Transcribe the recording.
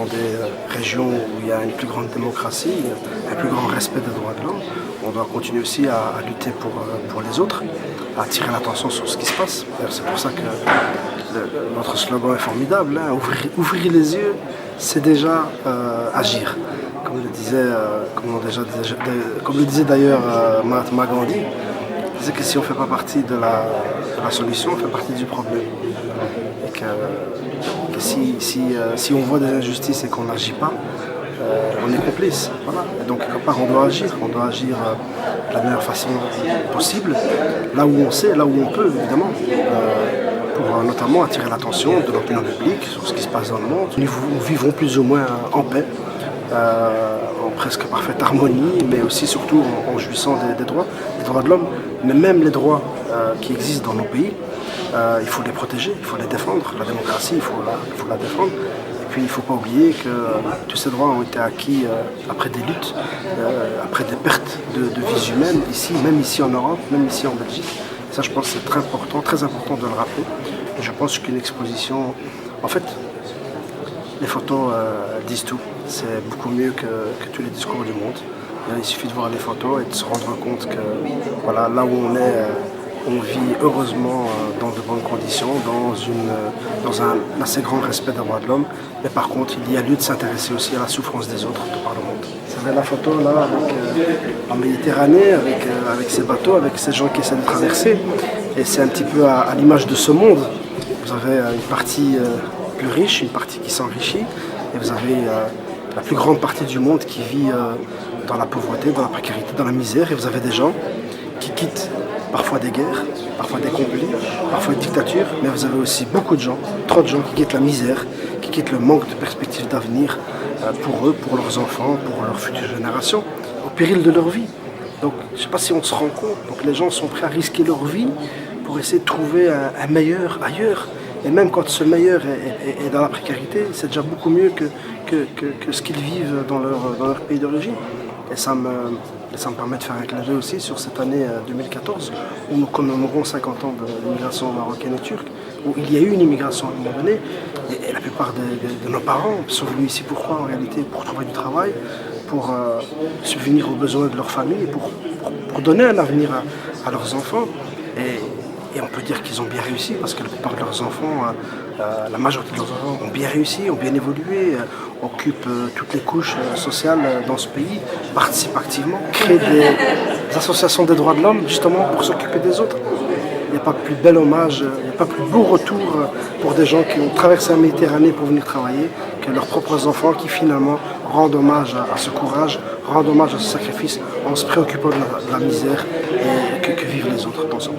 dans des régions où il y a une plus grande démocratie, un plus grand respect des droits de l'homme, on doit continuer aussi à lutter pour les autres, à attirer l'attention sur ce qui se passe. C'est pour ça que notre slogan est formidable, hein. Ouvrir les yeux, c'est déjà agir. Comme le disait d'ailleurs Mahatma Gandhi, il disait que si on ne fait pas partie de la solution, on fait partie du problème. Et que si on voit des injustices et qu'on n'agit pas, on est complice. Voilà. Et donc, quelque part, on doit agir de la meilleure façon possible, là où on sait, là où on peut, évidemment, pour notamment attirer l'attention de l'opinion publique sur ce qui se passe dans le monde. Nous vivons plus ou moins en paix, en presque parfaite harmonie, mais aussi surtout en jouissant des droits de l'homme. Mais même les droits qui existent dans nos pays, il faut les protéger, il faut les défendre. La démocratie, il faut la défendre. Et puis il ne faut pas oublier que tous ces droits ont été acquis après des luttes, après des pertes de vies humaines, même ici en Europe, même ici en Belgique. Et ça, je pense que c'est très important de le rappeler. Et je pense qu'une exposition, en fait, les photos disent tout. C'est beaucoup mieux que tous les discours du monde. Il suffit de voir les photos et de se rendre compte que voilà, là où on est, on vit heureusement dans de bonnes conditions, dans un assez grand respect des droits de l'homme. Mais par contre, il y a lieu de s'intéresser aussi à la souffrance des autres de par le monde. Vous avez la photo là en Méditerranée, avec ces bateaux, avec ces gens qui essaient de traverser. Et c'est un petit peu à l'image de ce monde. Vous avez une partie plus riche, une partie qui s'enrichit, et vous avez la plus grande partie du monde qui vit dans la pauvreté, dans la précarité, dans la misère, et vous avez des gens qui quittent parfois des guerres, parfois des conflits, parfois des dictatures, mais vous avez aussi beaucoup de gens, trop de gens qui quittent la misère, qui quittent le manque de perspectives d'avenir pour eux, pour leurs enfants, pour leurs futures générations, au péril de leur vie. Donc je ne sais pas si on se rend compte, donc les gens sont prêts à risquer leur vie pour essayer de trouver un meilleur ailleurs. Et même quand ce meilleur est dans la précarité, c'est déjà beaucoup mieux que ce qu'ils vivent dans leur pays d'origine. Et ça me permet de faire un clin d'œil aussi sur cette année 2014, où nous commémorons 50 ans de l'immigration marocaine et turque, où il y a eu une immigration à un moment donné, et la plupart de nos parents sont venus ici pourquoi en réalité? Pour trouver du travail, pour subvenir aux besoins de leur famille, pour donner un avenir à leurs enfants. Et on peut dire qu'ils ont bien réussi parce que la plupart de leurs enfants, la majorité de leurs enfants ont bien réussi, ont bien évolué, occupent toutes les couches sociales dans ce pays, participent activement, créent des associations des droits de l'homme justement pour s'occuper des autres. Il n'y a pas plus bel hommage, il n'y a pas plus beau retour pour des gens qui ont traversé la Méditerranée pour venir travailler que leurs propres enfants qui finalement rendent hommage à ce courage, rendent hommage à ce sacrifice en se préoccupant de la misère et que vivent les autres dans ce monde.